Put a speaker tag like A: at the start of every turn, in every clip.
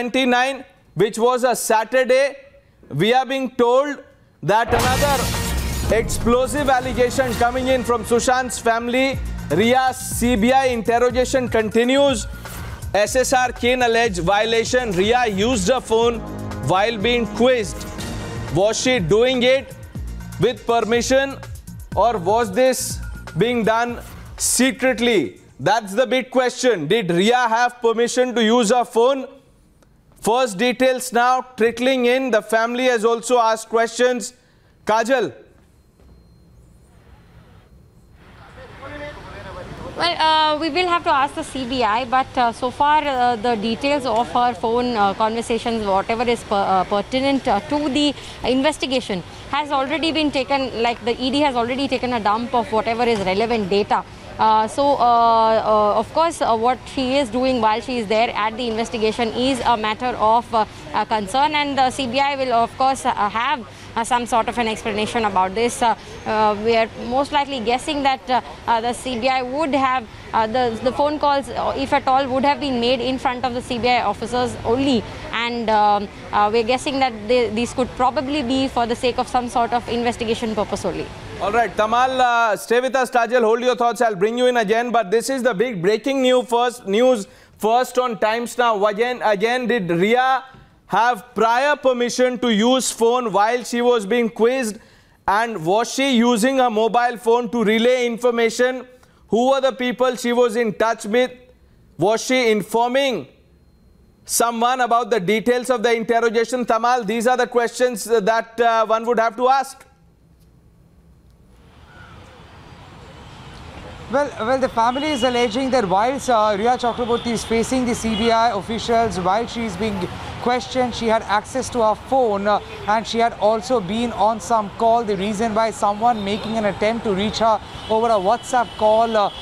A: 29, which was a Saturday, we are being told that another explosive allegation coming in from Sushant's family. Riya's CBI interrogation continues. SSR Kane alleged violation. Riya used her phone while being quizzed. Was she doing it with permission, or was this being done secretly? That's the big question. Did Riya have permission to use her phone? First details now trickling in. The family has also asked questions. Kajal.
B: Well, we will have to ask the CBI, but so far the details of her phone conversations, whatever is pertinent to the investigation, has already been taken, like the ED has already taken a dump of whatever is relevant data. Of course, what she is doing while she is there at the investigation is a matter of concern, and the CBI will of course have some sort of an explanation about this. We are most likely guessing that the CBI would have the phone calls, if at all, would have been made in front of the CBI officers only, and we're guessing that these could probably be for the sake of some sort of investigation purpose only.
A: All right, Tamal, stay with us. Tajal, hold your thoughts. I'll bring you in again. But this is the big breaking news first on Times Now. Again, did Riya have prior permission to use phone while she was being quizzed? And was she using her mobile phone to relay information? Who were the people she was in touch with? Was she informing someone about the details of the interrogation? Tamal, these are the questions that one would have to ask.
C: Well, the family is alleging that whilst Riya Chakraborty is facing the CBI officials, while she is being questioned, she had access to her phone and she had also been on some call. The reason why someone making an attempt to reach her over a WhatsApp call,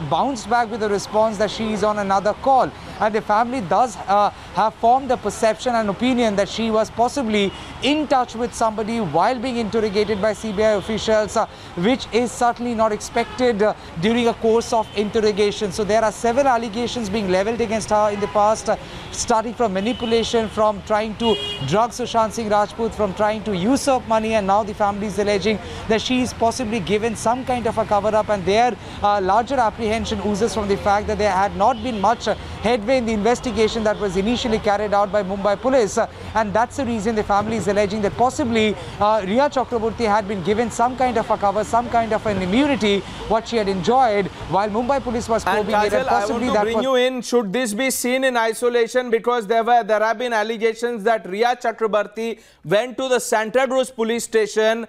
C: bounced back with a response that she is on another call. And the family does have formed the perception and opinion that she was possibly in touch with somebody while being interrogated by CBI officials, which is certainly not expected during a course of interrogation. So there are several allegations being leveled against her in the past, starting from manipulation, from trying to drug Sushant Singh Rajput, from trying to usurp money, and now the family is alleging that she is possibly given some kind of a cover-up, and their larger apprehension oozes from the fact that there had not been much headway in the investigation that was initially carried out by Mumbai police, and that's the reason the family is alleging that possibly Riya Chakraborty had been given some kind of a cover, some kind of an immunity, what she had enjoyed while Mumbai police was probing it. And possibly
A: I want to bring you in. Should this be seen in isolation? Because there have been allegations that Riya Chakraborty went to the Santa Cruz police station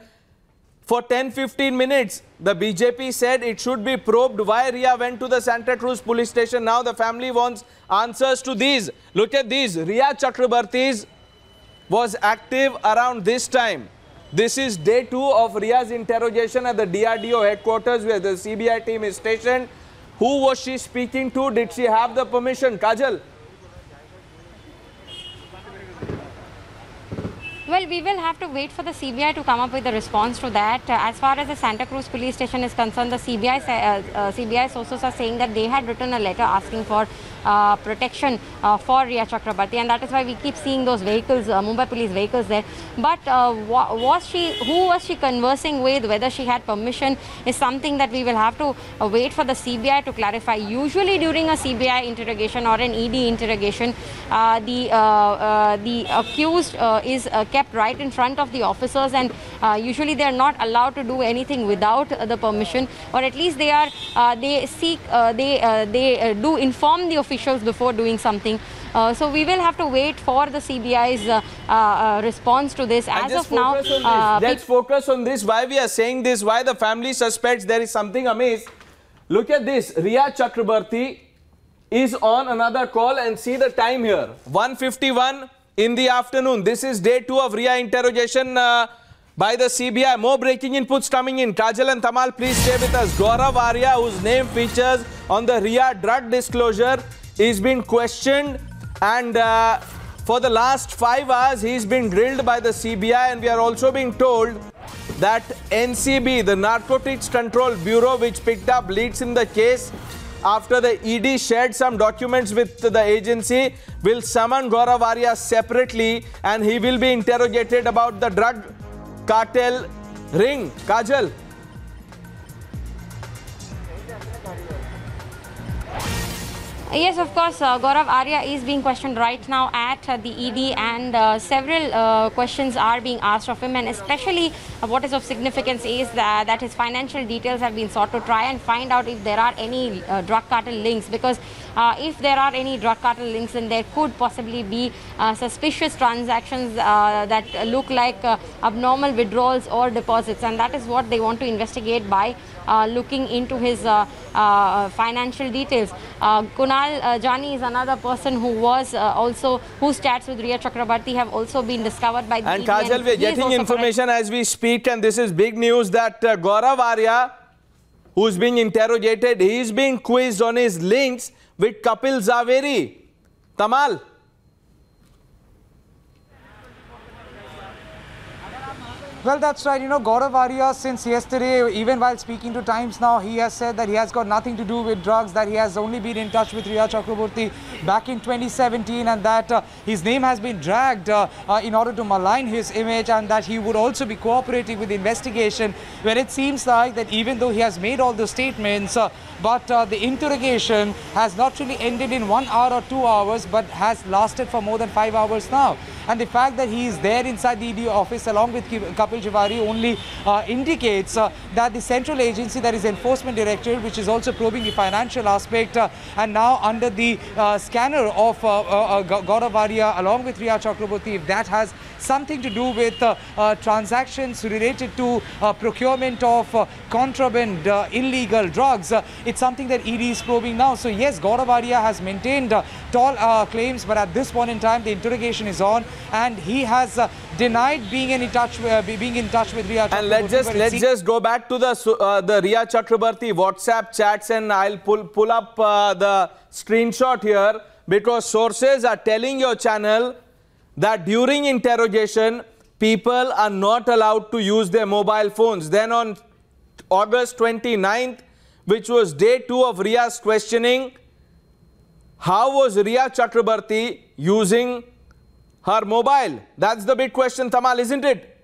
A: for 10-15 minutes. The BJP said it should be probed why Riya went to the Santa Cruz police station. Now the family wants answers to these. Look at these. Riya Chakraborty was active around this time. This is day 2 of Riya's interrogation at the DRDO headquarters where the CBI team is stationed. Who was she speaking to? Did she have the permission? Kajal?
B: Well, we will have to wait for the CBI to come up with a response to that. As far as the Santa Cruz police station is concerned, the CBI sources are saying that they had written a letter asking for protection for Riya Chakraborty, and that is why we keep seeing those vehicles, Mumbai police vehicles there. But who was she conversing with, whether she had permission, is something that we will have to wait for the CBI to clarify. Usually during a CBI interrogation or an ED interrogation, the accused is kept right in front of the officers, and usually they are not allowed to do anything without the permission, or at least they do inform the officials before doing something. So we will have to wait for the CBI's response to this. As of now,
A: let's focus on this. Why we are saying this, why the family suspects there is something amiss. Look at this. Riya Chakraborty is on another call, and see the time here, 1:51 in the afternoon. This is day 2 of Riya interrogation by the CBI. More breaking inputs coming in. Kajal and Tamal, please stay with us. Gaurav Arya, whose name features on the Riya drug disclosure, is being questioned, and for the last 5 hours he's been grilled by the CBI, and we are also being told that NCB, the Narcotics Control Bureau, which picked up leads in the case, after the ED shared some documents with the agency, will summon Gaurav Arya separately and he will be interrogated about the drug cartel ring. Kajal.
B: Yes, of course, Gaurav Arya is being questioned right now at the ED, and several questions are being asked of him, and especially what is of significance is that his financial details have been sought to try and find out if there are any drug cartel links, because if there are any drug cartel links, then there could possibly be suspicious transactions that look like abnormal withdrawals or deposits, and that is what they want to investigate by looking into his financial details. Kunal Jani is another person who was whose chats with Riya Chakrabarti have also been discovered by the
A: And
B: ED,
A: Kajal, we are getting information as we speak, and this is big news, that Gaurav Arya, who's being interrogated, he is being quizzed on his links with Kapil Zaveri. Tamal.
C: Well, that's right. You know, Gaurav Arya, since yesterday, even while speaking to Times Now, he has said that he has got nothing to do with drugs, that he has only been in touch with Riya Chakrabarti back in 2017, and that his name has been dragged in order to malign his image, and that he would also be cooperating with the investigation, where it seems like that even though he has made all those statements, but the interrogation has not really ended in 1 hour or 2 hours, but has lasted for more than 5 hours now. And the fact that he is there inside the ED office along with Kapil Zaveri only indicates that the central agency, that is Enforcement Directorate, which is also probing the financial aspect, and now under the scanner of Gaurav Arya along with Riya Chakrabarti, if that has something to do with transactions related to procurement of contraband, illegal drugs, it's something that ED is probing now. So yes, Gaurav Arya has maintained tall claims, but at this point in time, the interrogation is on, and he has denied being in touch with Riya Chakrabarti.
A: And let's just go back to the Riya Chakrabarti WhatsApp chats, and I'll pull up the screenshot here, because sources are telling your channel that during interrogation, people are not allowed to use their mobile phones. Then on August 29th, which was day 2 of Riya's questioning, how was Riya Chakrabarti using her mobile? That's the big question, Tamal, isn't it?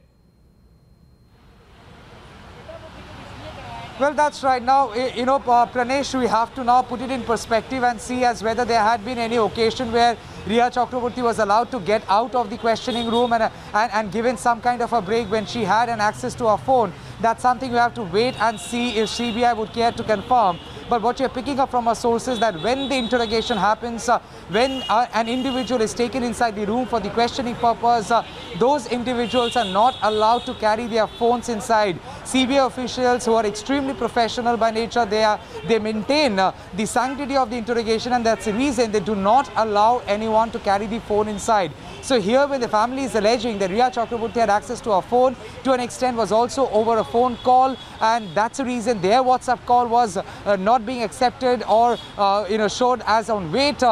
C: Well, that's right. Now, you know, Pranesh, we have to now put it in perspective and see as whether there had been any occasion where Riya Chakrabarti was allowed to get out of the questioning room and given some kind of a break when she had an access to her phone. That's something we have to wait and see if CBI would care to confirm. But what you're picking up from our sources, that when the interrogation happens, when an individual is taken inside the room for the questioning purpose, those individuals are not allowed to carry their phones inside. CBI officials, who are extremely professional by nature, they maintain the sanctity of the interrogation, and that's the reason they do not allow anyone to carry the phone inside. So here, when the family is alleging that Riya Chakrabarti had access to her phone, to an extent was also over a phone call, and that's the reason their WhatsApp call was not being accepted or showed as on wait.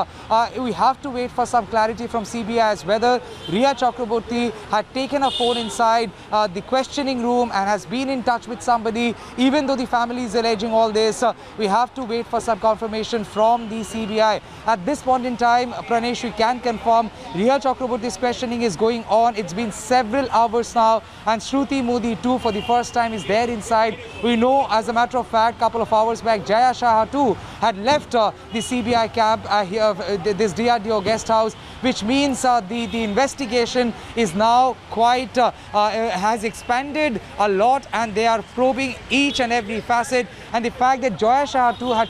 C: We have to wait for some clarity from CBI as whether Riya Chakrabarti had taken her phone inside the questioning room and has been in touch with somebody. Even though the family is alleging all this, we have to wait for some confirmation from the CBI. At this point in time, Pranesh, we can confirm Riya Chakrabarti's questioning is going on. It's been several hours now, and Shruti Modi too, for the first time, is there inside. We know, as a matter of fact, a couple of hours back, Jaya Shah too had left the CBI camp here, this DRDO guest house, which means the investigation is now quite, has expanded a lot, and they are probing each and every facet. And the fact that Jaya Shah too had